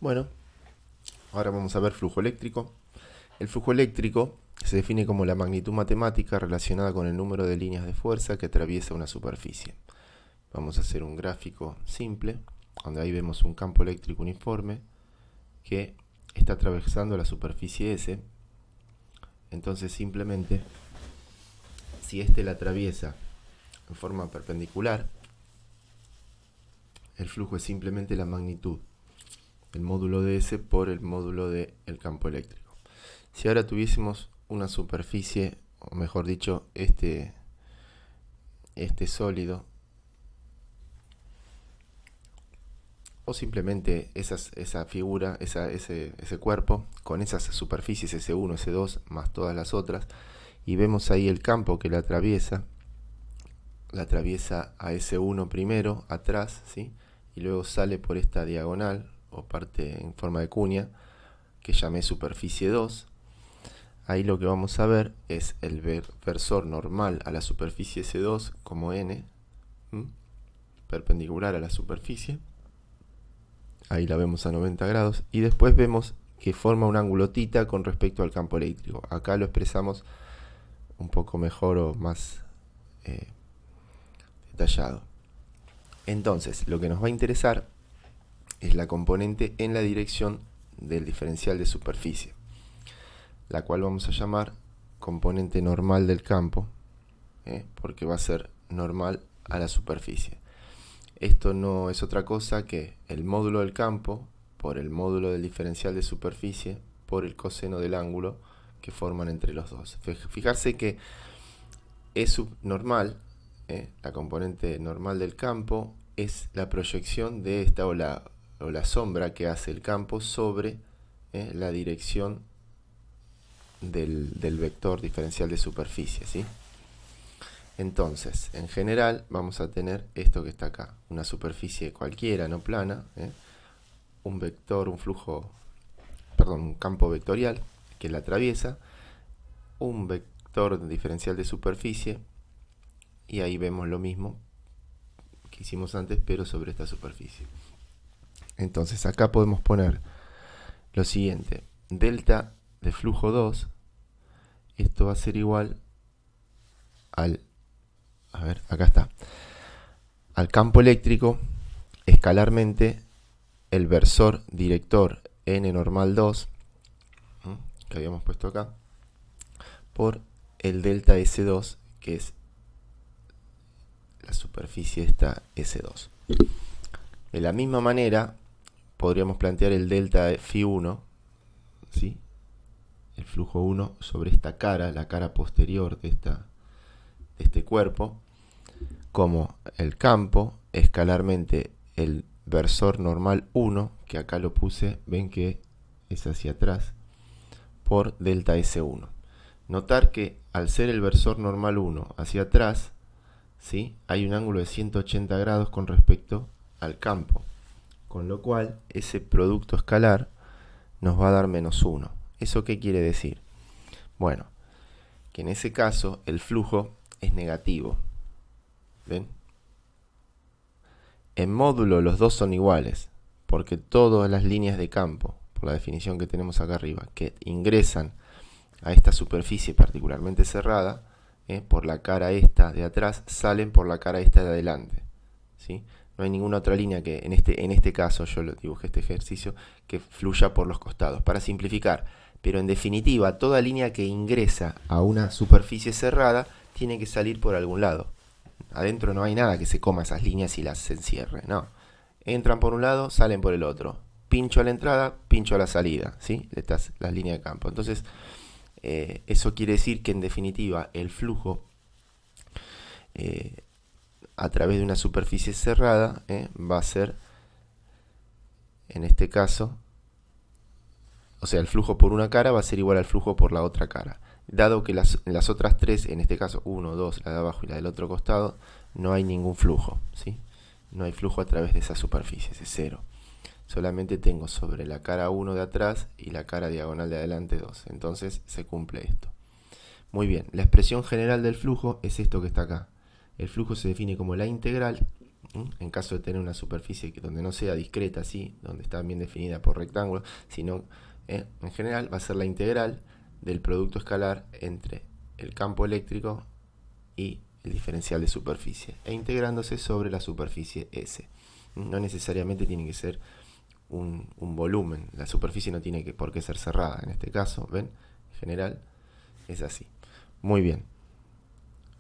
Bueno, ahora vamos a ver flujo eléctrico. El flujo eléctrico se define como la magnitud matemática relacionada con el número de líneas de fuerza que atraviesa una superficie. Vamos a hacer un gráfico simple, donde ahí vemos un campo eléctrico uniforme que está atravesando la superficie S. Entonces simplemente, si este la atraviesa en forma perpendicular, el flujo es simplemente la magnitud del módulo de S por el módulo del campo eléctrico. Si ahora tuviésemos una superficie, o mejor dicho, este sólido, o simplemente esa figura, ese cuerpo, con esas superficies S1, S2, más todas las otras, y vemos ahí el campo que la atraviesa a S1 primero, atrás, ¿sí? Y luego sale por esta diagonal, o parte en forma de cuña, que llamé superficie 2. Ahí lo que vamos a ver es el versor normal a la superficie S2 como N, perpendicular a la superficie. Ahí la vemos a 90 grados. Y después vemos que forma un ángulo θ con respecto al campo eléctrico. Acá lo expresamos un poco mejor o más detallado. Entonces, lo que nos va a interesar es la componente en la dirección del diferencial de superficie, la cual vamos a llamar componente normal del campo, porque va a ser normal a la superficie. Esto no es otra cosa que el módulo del campo por el módulo del diferencial de superficie por el coseno del ángulo que forman entre los dos. Fijarse que E subnormal, la componente normal del campo, es la proyección de esta o la sombra que hace el campo sobre la dirección del vector diferencial de superficie, ¿sí? Entonces, en general, vamos a tener esto que está acá, una superficie cualquiera, no plana, un vector, un campo vectorial que la atraviesa, un vector diferencial de superficie, y ahí vemos lo mismo que hicimos antes, pero sobre esta superficie. Entonces, acá podemos poner lo siguiente: delta de flujo 2, esto va a ser igual al campo eléctrico escalarmente el versor director N normal 2, que habíamos puesto acá, por el delta S2, que es la superficie esta S2. De la misma manera, podríamos plantear el delta de Φ1, ¿sí? El flujo 1 sobre esta cara, la cara posterior de este cuerpo, como el campo escalarmente el versor normal 1, que acá lo puse, ven que es hacia atrás, por delta S1. Notar que al ser el versor normal 1 hacia atrás, ¿sí?, hay un ángulo de 180 grados con respecto al campo, con lo cual ese producto escalar nos va a dar menos 1. ¿Eso qué quiere decir? Bueno, que en ese caso el flujo es negativo. ¿Ven? En módulo los dos son iguales, porque todas las líneas de campo, por la definición que tenemos acá arriba, que ingresan a esta superficie particularmente cerrada, por la cara esta de atrás, salen por la cara esta de adelante, ¿sí? No hay ninguna otra línea que, en este caso, yo lo dibujé este ejercicio, que fluya por los costados, para simplificar. Pero en definitiva, toda línea que ingresa a una superficie cerrada tiene que salir por algún lado. Adentro no hay nada que se coma esas líneas y las encierre, no. Entran por un lado, salen por el otro. Pincho a la entrada, pincho a la salida, ¿sí? Estas las líneas de campo. Entonces, eso quiere decir que en definitiva el flujo a través de una superficie cerrada va a ser, en este caso, o sea, el flujo por una cara va a ser igual al flujo por la otra cara. Dado que las otras tres, en este caso 1, 2, la de abajo y la del otro costado, no hay ningún flujo, ¿sí? No hay flujo a través de esa superficie, es cero. Solamente tengo sobre la cara 1 de atrás y la cara diagonal de adelante 2. Entonces se cumple esto. Muy bien, la expresión general del flujo es esto que está acá. El flujo se define como la integral En caso de tener una superficie donde no sea discreta, así, donde está bien definida por rectángulos, sino en general va a ser la integral del producto escalar entre el campo eléctrico y el diferencial de superficie, e integrándose sobre la superficie S. No necesariamente tiene que ser un volumen, la superficie no tiene por qué ser cerrada, en este caso, ¿ven? En general es así. Muy bien,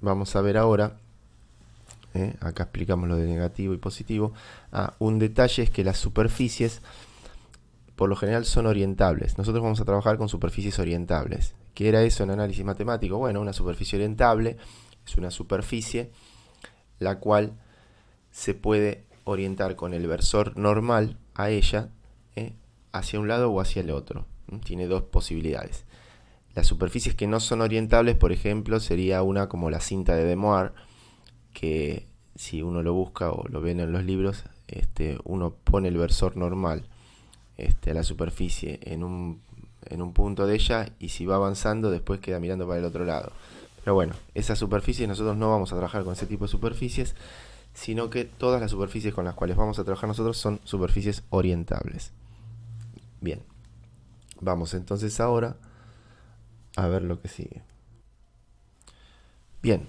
vamos a ver ahora, acá explicamos lo de negativo y positivo. Un detalle es que las superficies por lo general son orientables. Nosotros vamos a trabajar con superficies orientables. ¿Qué era eso en análisis matemático? Bueno, una superficie orientable es una superficie la cual se puede orientar con el versor normal a ella, hacia un lado o hacia el otro. Tiene dos posibilidades. Las superficies que no son orientables, por ejemplo, sería una como la cinta de De Moivre, que si uno lo busca o lo ven en los libros, uno pone el versor normal a la superficie en un punto de ella, y si va avanzando después queda mirando para el otro lado. Pero bueno, esas superficies nosotros no vamos a trabajar con ese tipo de superficies, sino que todas las superficies con las cuales vamos a trabajar nosotros son superficies orientables. Bien, vamos entonces ahora a ver lo que sigue. Bien,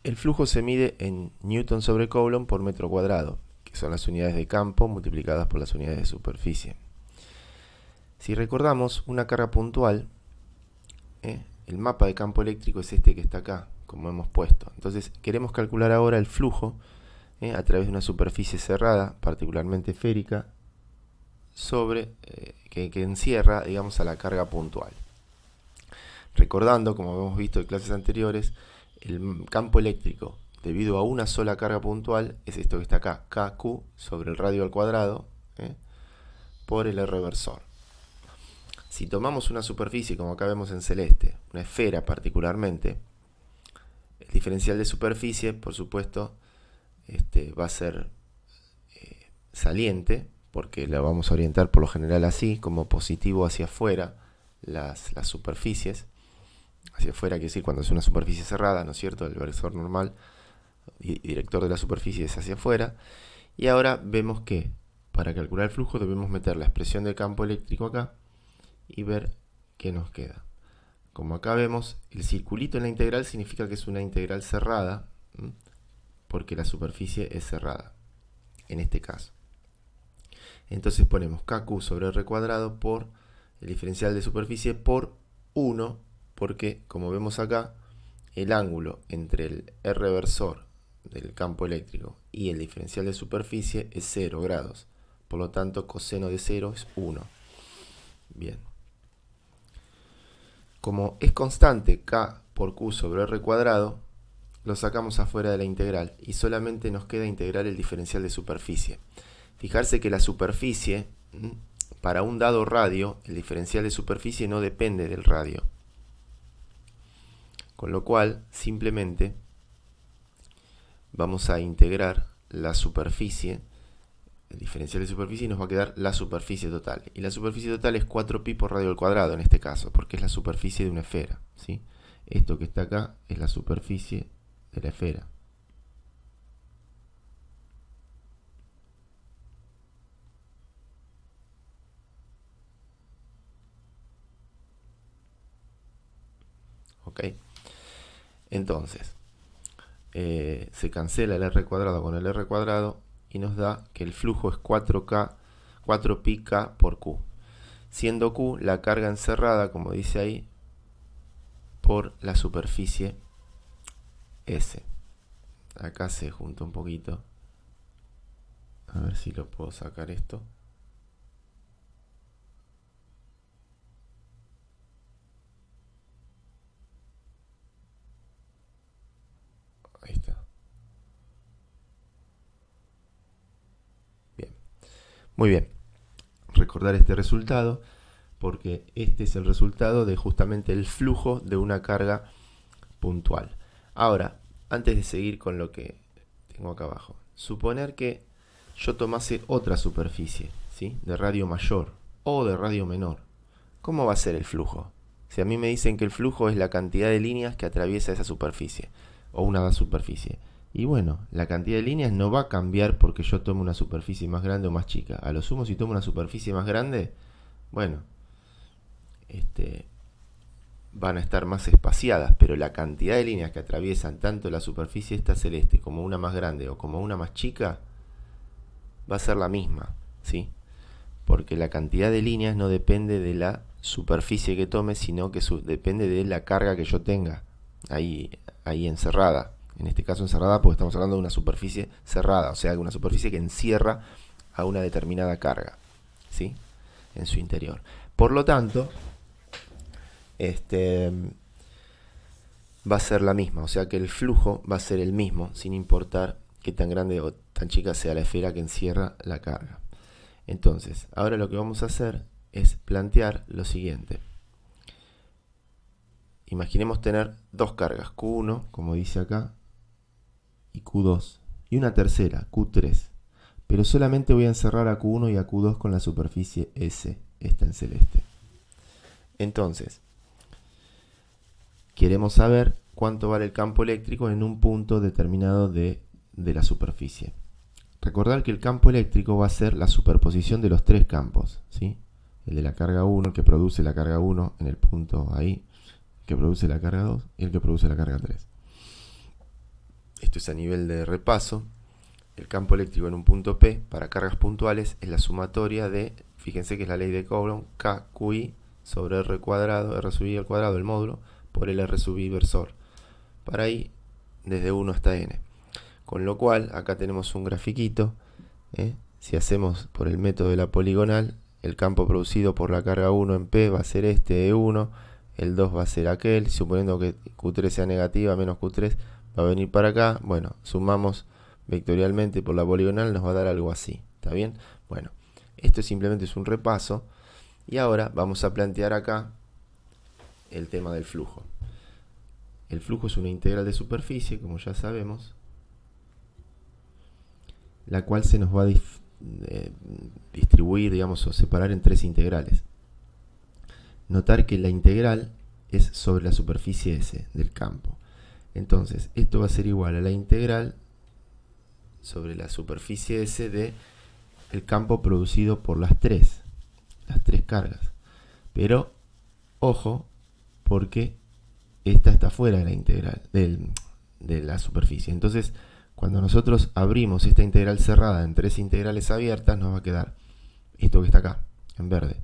el flujo se mide en Newton sobre Coulomb por metro cuadrado, que son las unidades de campo multiplicadas por las unidades de superficie. Si recordamos una carga puntual, el mapa de campo eléctrico es este que está acá, como hemos puesto. Entonces queremos calcular ahora el flujo a través de una superficie cerrada, particularmente esférica, sobre que encierra, digamos, a la carga puntual. Recordando, como hemos visto en clases anteriores, el campo eléctrico debido a una sola carga puntual es esto que está acá, KQ sobre el radio al cuadrado por el R versor. Si tomamos una superficie, como acá vemos en celeste, una esfera particularmente, el diferencial de superficie, por supuesto, va a ser saliente, porque la vamos a orientar por lo general así, como positivo hacia afuera, las superficies. Hacia afuera quiere decir cuando es una superficie cerrada, ¿no es cierto? El versor normal y director de la superficie es hacia afuera. Y ahora vemos que para calcular el flujo debemos meter la expresión del campo eléctrico acá y ver qué nos queda. Como acá vemos, el circulito en la integral significa que es una integral cerrada, porque la superficie es cerrada, en este caso. Entonces ponemos KQ sobre R cuadrado por el diferencial de superficie por 1, porque como vemos acá, el ángulo entre el R versor del campo eléctrico y el diferencial de superficie es 0 grados. Por lo tanto, coseno de 0 es 1. Bien. Como es constante K por Q sobre R cuadrado, lo sacamos afuera de la integral y solamente nos queda integrar el diferencial de superficie. Fijarse que la superficie, para un dado radio, el diferencial de superficie no depende del radio. Con lo cual, simplemente vamos a integrar la superficie, el diferencial de superficie, y nos va a quedar la superficie total. Y la superficie total es 4pi por radio al cuadrado en este caso, porque es la superficie de una esfera, ¿sí? Esto que está acá es la superficie de la esfera. ¿Ok? Entonces, se cancela el R cuadrado con el R cuadrado y nos da que el flujo es 4pi-K por Q, siendo Q la carga encerrada, como dice ahí, por la superficie S. Acá se junta un poquito. A ver si lo puedo sacar esto. Ahí está. Bien. Muy bien. Recordar este resultado, porque este es el resultado de justamente el flujo de una carga puntual. Ahora, antes de seguir con lo que tengo acá abajo, suponer que yo tomase otra superficie, ¿sí?, de radio mayor o de radio menor. ¿Cómo va a ser el flujo? Si a mí me dicen que el flujo es la cantidad de líneas que atraviesa esa superficie o una superficie, Y bueno, la cantidad de líneas no va a cambiar porque yo tome una superficie más grande o más chica. A lo sumo, si tomo una superficie más grande, bueno, van a estar más espaciadas, pero la cantidad de líneas que atraviesan tanto la superficie esta celeste como una más grande o como una más chica va a ser la misma, ¿sí? Porque la cantidad de líneas no depende de la superficie que tome, sino que depende de la carga que yo tenga ahí encerrada. En este caso encerrada porque estamos hablando de una superficie cerrada, o sea, de una superficie que encierra a una determinada carga, ¿sí? En su interior. Por lo tanto, va a ser la misma, o sea que el flujo va a ser el mismo, sin importar qué tan grande o tan chica sea la esfera que encierra la carga. Entonces, ahora lo que vamos a hacer es plantear lo siguiente. Imaginemos tener dos cargas, Q1, como dice acá, y Q2, y una tercera, Q3. Pero solamente voy a encerrar a Q1 y a Q2 con la superficie S, esta en celeste. Entonces, queremos saber cuánto vale el campo eléctrico en un punto determinado de la superficie. Recordar que el campo eléctrico va a ser la superposición de los tres campos, ¿sí? El de la carga 1, que produce la carga 1 en el punto ahí, que produce la carga 2 y el que produce la carga 3. Esto es a nivel de repaso. El campo eléctrico en un punto P para cargas puntuales es la sumatoria de, fíjense que es la ley de Coulomb, KQI sobre R cuadrado, R sub I al cuadrado, el módulo, por el R sub I versor. Para I, desde 1 hasta N. Con lo cual, acá tenemos un grafiquito. Si hacemos por el método de la poligonal, el campo producido por la carga 1 en P va a ser este E1, el 2 va a ser aquel, suponiendo que Q3 sea negativa, menos Q3 va a venir para acá. Bueno, sumamos vectorialmente por la poligonal, nos va a dar algo así. ¿Está bien? Bueno, esto simplemente es un repaso. Y ahora vamos a plantear acá el tema del flujo. El flujo es una integral de superficie, como ya sabemos, la cual se nos va a distribuir, digamos, o separar en tres integrales. Notar que la integral es sobre la superficie S del campo. Entonces, esto va a ser igual a la integral sobre la superficie S de el campo producido por las tres cargas. Pero, ojo, porque esta está fuera de la integral de la superficie. Entonces, cuando nosotros abrimos esta integral cerrada en tres integrales abiertas, nos va a quedar esto que está acá, en verde.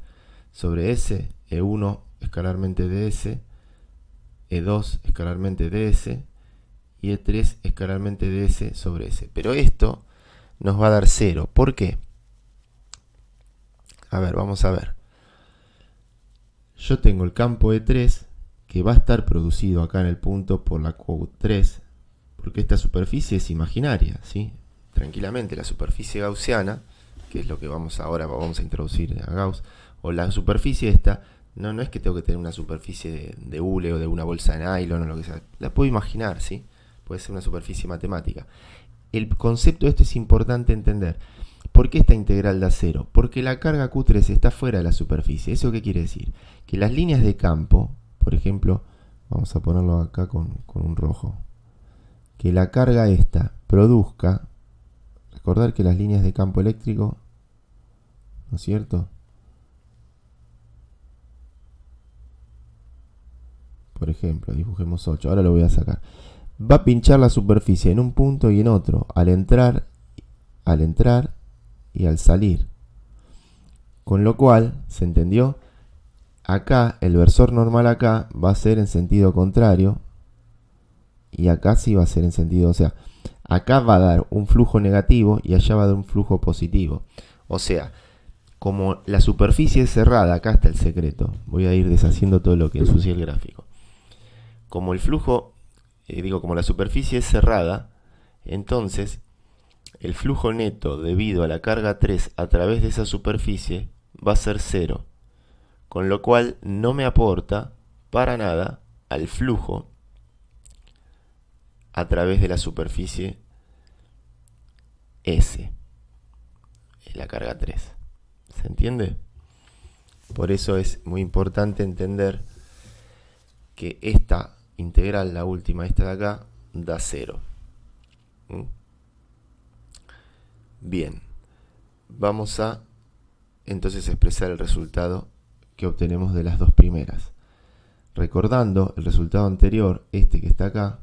Sobre S, E1 escalarmente ds, E2 escalarmente ds, y E3 escalarmente ds sobre S. Pero esto nos va a dar 0. ¿Por qué? A ver, vamos a ver. Yo tengo el campo E3, que va a estar producido acá en el punto por la Q3, porque esta superficie es imaginaria, ¿sí? Tranquilamente, la superficie gaussiana, que es lo que vamos a introducir a Gauss, o la superficie esta, no es que tengo que tener una superficie de hule o de una bolsa de nylon o lo que sea, la puedo imaginar, ¿sí? Puede ser una superficie matemática. El concepto este es importante entender. ¿Por qué esta integral da 0? Porque la carga Q3 está fuera de la superficie. ¿Eso qué quiere decir? Que las líneas de campo, por ejemplo, vamos a ponerlo acá con un rojo, que la carga esta produzca, recordar que las líneas de campo eléctrico, ¿no es cierto? Por ejemplo, dibujemos 8, ahora lo voy a sacar. Va a pinchar la superficie en un punto y en otro, al entrar y al salir. Con lo cual, ¿se entendió? Acá, el versor normal acá va a ser en sentido contrario, y acá sí va a ser en sentido, o sea, acá va a dar un flujo negativo y allá va a dar un flujo positivo. O sea, como la superficie es cerrada, acá está el secreto. Voy a ir deshaciendo todo lo que ensucia el gráfico. Como el flujo, como la superficie es cerrada, entonces el flujo neto debido a la carga 3 a través de esa superficie va a ser 0. Con lo cual no me aporta para nada al flujo a través de la superficie S, la carga 3. ¿Se entiende? Por eso es muy importante entender que esta integral, la última, esta de acá, da 0. ¿Mm? Bien, vamos a entonces expresar el resultado que obtenemos de las dos primeras. Recordando el resultado anterior, este que está acá,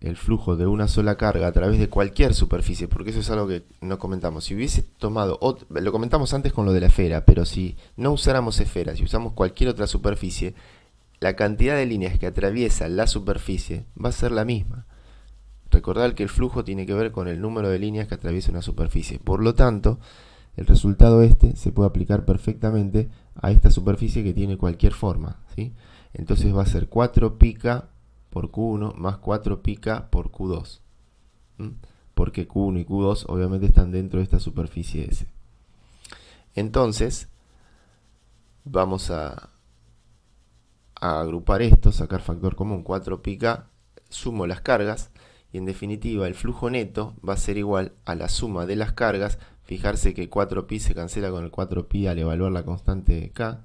el flujo de una sola carga a través de cualquier superficie, porque eso es algo que no comentamos. Si hubiese tomado, lo comentamos antes con lo de la esfera, pero si no usáramos esferas y usamos cualquier otra superficie, la cantidad de líneas que atraviesa la superficie va a ser la misma. Recordad que el flujo tiene que ver con el número de líneas que atraviesa una superficie. Por lo tanto, el resultado este se puede aplicar perfectamente a esta superficie que tiene cualquier forma, ¿sí? Entonces va a ser 4 pica por Q1 más 4 pica por Q2. Porque Q1 y Q2 obviamente están dentro de esta superficie S. Entonces, vamos a agrupar esto, sacar factor común, 4 pica, sumo las cargas, y en definitiva el flujo neto va a ser igual a la suma de las cargas. Fijarse que 4pi se cancela con el 4pi al evaluar la constante K,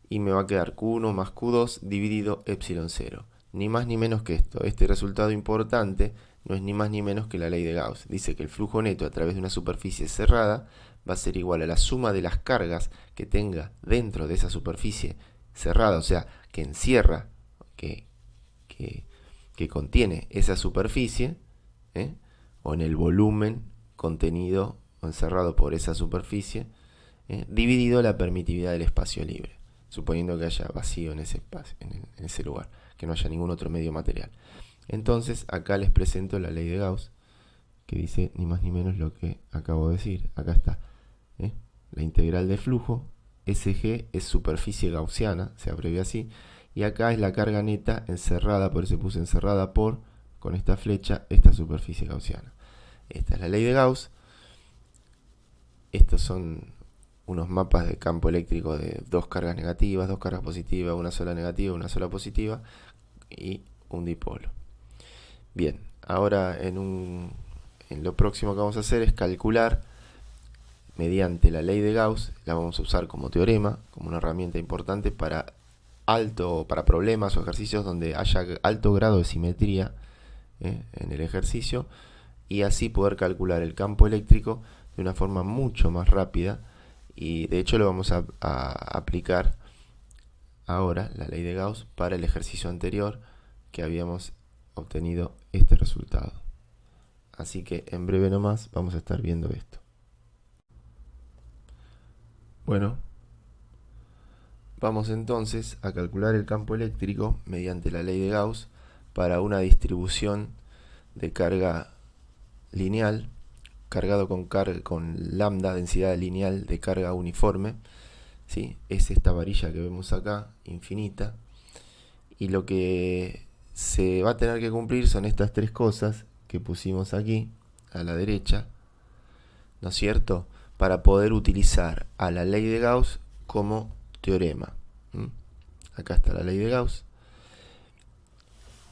y me va a quedar Q1 más Q2 dividido epsilon 0. Ni más ni menos que esto. Este resultado importante no es ni más ni menos que la ley de Gauss. Dice que el flujo neto a través de una superficie cerrada va a ser igual a la suma de las cargas que tenga dentro de esa superficie cerrada, o sea, que encierra, que contiene esa superficie, o en el volumen contenido o encerrado por esa superficie, dividido la permitividad del espacio libre, suponiendo que haya vacío en ese espacio, en ese lugar, que no haya ningún otro medio material. Entonces acá les presento la ley de Gauss, que dice ni más ni menos lo que acabo de decir. Acá está, la integral de flujo, SG es superficie gaussiana, se abrevia así, y acá es la carga neta encerrada, por eso puse encerrada por, con esta flecha, esta superficie gaussiana. Esta es la ley de Gauss. Estos son unos mapas de campo eléctrico de dos cargas negativas, dos cargas positivas, una sola negativa, una sola positiva y un dipolo. Bien, ahora en lo próximo que vamos a hacer es calcular mediante la ley de Gauss. La vamos a usar como teorema, como una herramienta importante para problemas o ejercicios donde haya alto grado de simetría en el ejercicio, y así poder calcular el campo eléctrico de una forma mucho más rápida. Y de hecho lo vamos a aplicar ahora, la ley de Gauss, para el ejercicio anterior que habíamos obtenido este resultado. Así que en breve nomás vamos a estar viendo esto. Bueno, vamos entonces a calcular el campo eléctrico mediante la ley de Gauss para una distribución de carga lineal, cargado con lambda, densidad lineal de carga uniforme, ¿sí? Es esta varilla que vemos acá, infinita, y lo que se va a tener que cumplir son estas tres cosas que pusimos aquí a la derecha, ¿no es cierto?, para poder utilizar a la ley de Gauss como teorema. Acá está la ley de Gauss.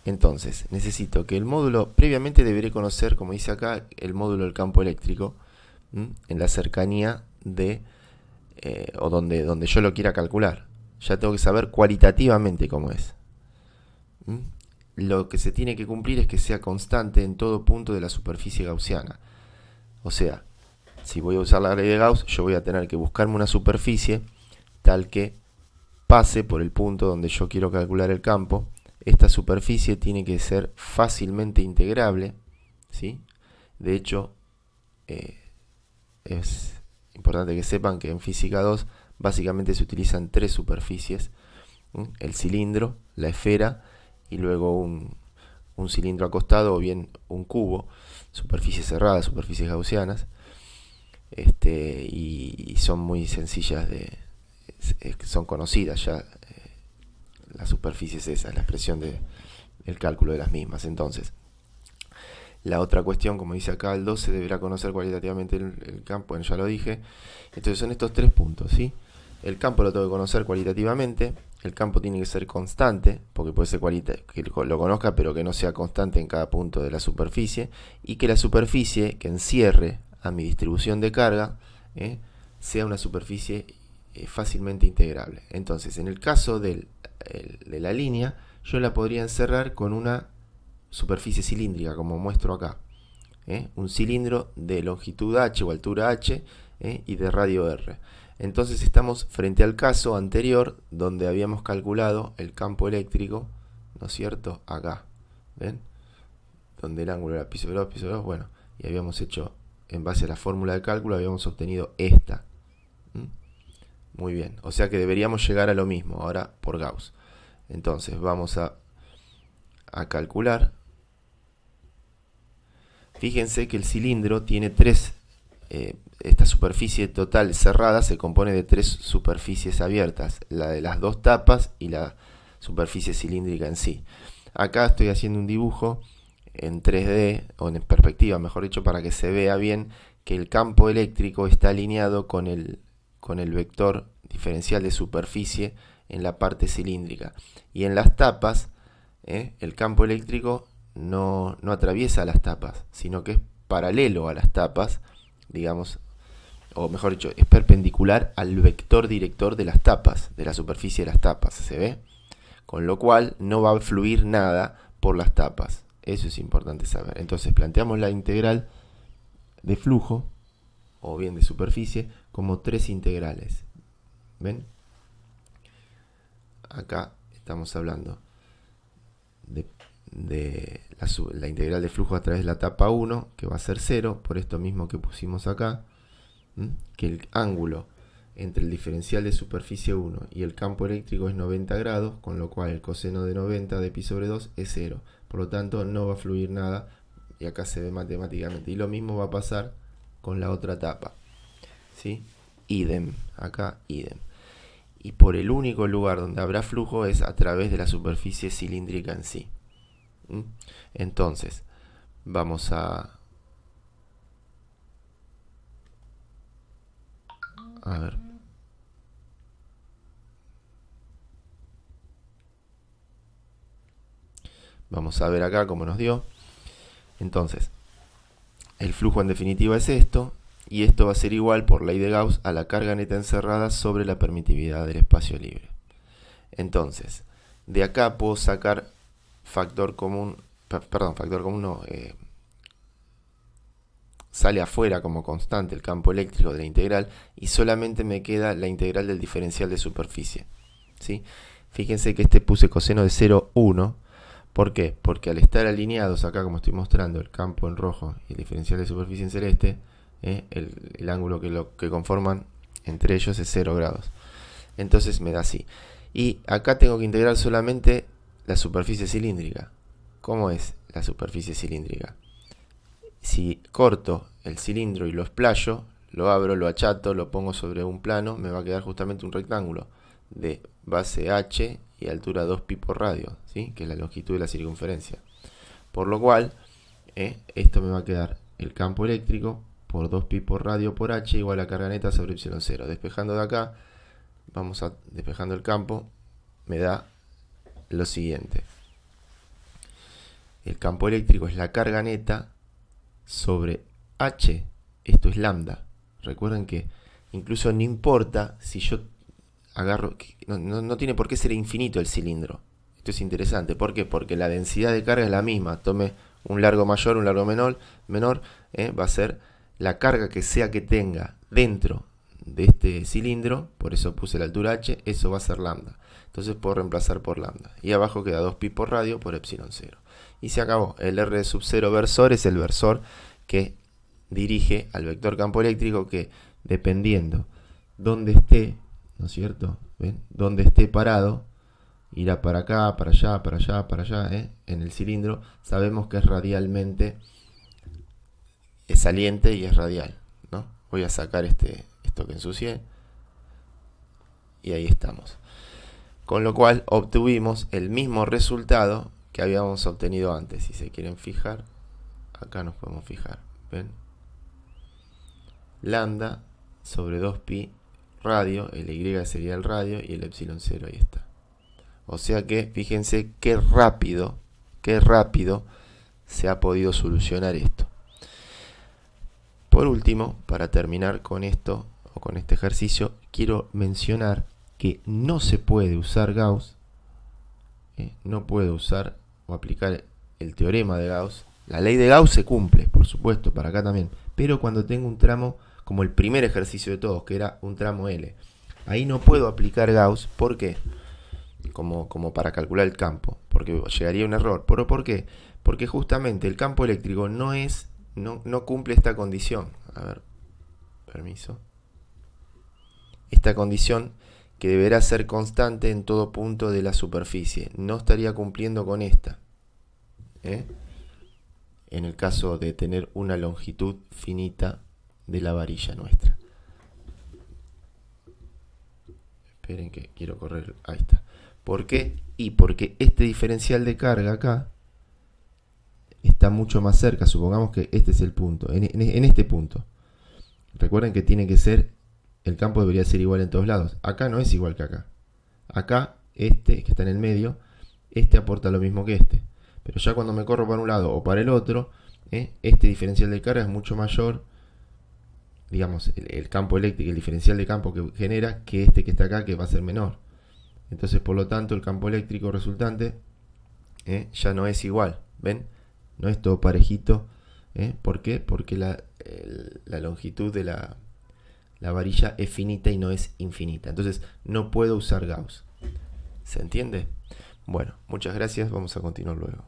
Entonces, necesito que el módulo, previamente deberé conocer, como dice acá, el módulo del campo eléctrico, en la cercanía de, o donde yo lo quiera calcular. Ya tengo que saber cualitativamente cómo es. Lo que se tiene que cumplir es que sea constante en todo punto de la superficie gaussiana. O sea, si voy a usar la ley de Gauss, yo voy a tener que buscarme una superficie tal que pase por el punto donde yo quiero calcular el campo. Esta superficie tiene que ser fácilmente integrable, ¿sí? De hecho, es importante que sepan que en física 2 básicamente se utilizan tres superficies: el cilindro, la esfera y luego un cilindro acostado o bien un cubo, superficies cerradas, superficies gaussianas, y son muy sencillas son conocidas ya las superficies esas, la expresión del cálculo de las mismas. Entonces, la otra cuestión, como dice acá el 2, se deberá conocer cualitativamente el campo, bueno, ya lo dije. Entonces son estos tres puntos, ¿sí? El campo lo tengo que conocer cualitativamente, el campo tiene que ser constante, porque puede ser que lo conozca pero que no sea constante en cada punto de la superficie, y que la superficie que encierre a mi distribución de carga sea una superficie fácilmente integrable. Entonces, en el caso de la línea, yo la podría encerrar con una superficie cilíndrica, como muestro acá. un cilindro de longitud h o altura h y de radio r. Entonces estamos frente al caso anterior donde habíamos calculado el campo eléctrico, ¿no es cierto? Acá, ¿ven? Donde el ángulo era pi sobre 2, bueno, y habíamos hecho, en base a la fórmula de cálculo, habíamos obtenido esta. Muy bien, o sea que deberíamos llegar a lo mismo, ahora por Gauss. Entonces vamos a calcular. Fíjense que el cilindro tiene esta superficie total cerrada se compone de 3 superficies abiertas, la de las 2 tapas y la superficie cilíndrica en sí. Acá estoy haciendo un dibujo en 3D, o en perspectiva mejor dicho, para que se vea bien que el campo eléctrico está alineado con el vector diferencial de superficie en la parte cilíndrica. Y en las tapas, el campo eléctrico no atraviesa las tapas, sino que es paralelo a las tapas, digamos, o mejor dicho, es perpendicular al vector director de las tapas, de la superficie de las tapas, ¿se ve? Con lo cual no va a fluir nada por las tapas. Eso es importante saber. Entonces planteamos la integral de flujo, o bien de superficie, como 3 integrales. ¿Ven? Acá estamos hablando de la integral de flujo a través de la tapa 1, que va a ser 0, por esto mismo que pusimos acá, que el ángulo entre el diferencial de superficie 1 y el campo eléctrico es 90 grados, con lo cual el coseno de 90 de pi sobre 2 es 0. Por lo tanto, no va a fluir nada, y acá se ve matemáticamente. Y lo mismo va a pasar con la otra tapa. ¿Sí? Idem, acá idem. Y por el único lugar donde habrá flujo es a través de la superficie cilíndrica en sí. Entonces, vamos a ver. Vamos a ver acá cómo nos dio. Entonces, el flujo en definitiva es esto, y esto va a ser igual por ley de Gauss a la carga neta encerrada sobre la permitividad del espacio libre. Entonces, de acá puedo sacar factor común no, sale afuera como constante el campo eléctrico de la integral, y solamente me queda la integral del diferencial de superficie. ¿Sí? Fíjense que puse coseno de 0,1. ¿Por qué? Porque al estar alineados acá, como estoy mostrando, el campo en rojo y el diferencial de superficie en celeste, el ángulo que conforman entre ellos es 0 grados. Entonces me da así. Y acá tengo que integrar solamente la superficie cilíndrica. ¿Cómo es la superficie cilíndrica? Si corto el cilindro y lo explayo, lo abro, lo achato, lo pongo sobre un plano, me va a quedar justamente un rectángulo de base h y altura 2pi por radio, ¿sí? Que es la longitud de la circunferencia. Por lo cual, esto me va a quedar el campo eléctrico por 2pi por radio por h igual a carga neta sobre epsilon 0. Despejando de acá, despejando el campo, me da lo siguiente. El campo eléctrico es la carga neta sobre h, esto es lambda. Recuerden que incluso no importa si yo agarro, no tiene por qué ser infinito el cilindro. Esto es interesante. ¿Por qué? Porque la densidad de carga es la misma. Tome un largo mayor, un largo menor, va a ser la carga que sea que tenga dentro de este cilindro, por eso puse la altura h, eso va a ser lambda. Entonces puedo reemplazar por lambda. Y abajo queda 2pi por radio por epsilon 0. Y se acabó. El R sub 0 versor es el versor que dirige al vector campo eléctrico, que dependiendo dónde esté, ¿no es cierto? ¿Ven? Donde esté parado, irá para acá, para allá, para allá, para allá, en el cilindro. Sabemos que es radialmente, es saliente y es radial, ¿no? Voy a sacar esto que ensucié, y ahí estamos. Con lo cual obtuvimos el mismo resultado que habíamos obtenido antes. Si se quieren fijar, acá nos podemos fijar, ¿ven? Lambda sobre 2pi radio, el y sería el radio y el epsilon 0, ahí está. O sea que fíjense qué rápido se ha podido solucionar esto. Por último, para terminar con esto o con este ejercicio, quiero mencionar que no se puede usar Gauss, no puede usar o aplicar el teorema de Gauss, La ley de Gauss se cumple, por supuesto, para acá también. Pero cuando tengo un tramo, como el primer ejercicio de todos, que era un tramo L, ahí no puedo aplicar Gauss. ¿Por qué? Como para calcular el campo, porque llegaría a un error. ¿Pero por qué? Porque justamente el campo eléctrico no cumple esta condición. A ver, permiso. Esta condición que deberá ser constante en todo punto de la superficie. No estaría cumpliendo con esta. En el caso de tener una longitud finita de la varilla nuestra. Esperen que quiero correr. Ahí está. ¿Por qué? Y porque este diferencial de carga acá está mucho más cerca. Supongamos que este es el punto. En este punto. Recuerden que tiene que ser, el campo debería ser igual en todos lados. Acá no es igual que acá. Acá, este que está en el medio, este aporta lo mismo que este. Pero ya cuando me corro para un lado o para el otro, este diferencial de carga es mucho mayor, digamos, el campo eléctrico, el diferencial de campo que genera, que este que está acá, que va a ser menor. Entonces, por lo tanto, el campo eléctrico resultante ya no es igual. ¿Ven? No es todo parejito. ¿Por qué? Porque la longitud de la varilla es finita y no es infinita. Entonces, no puedo usar Gauss. ¿Se entiende? Bueno, muchas gracias. Vamos a continuar luego.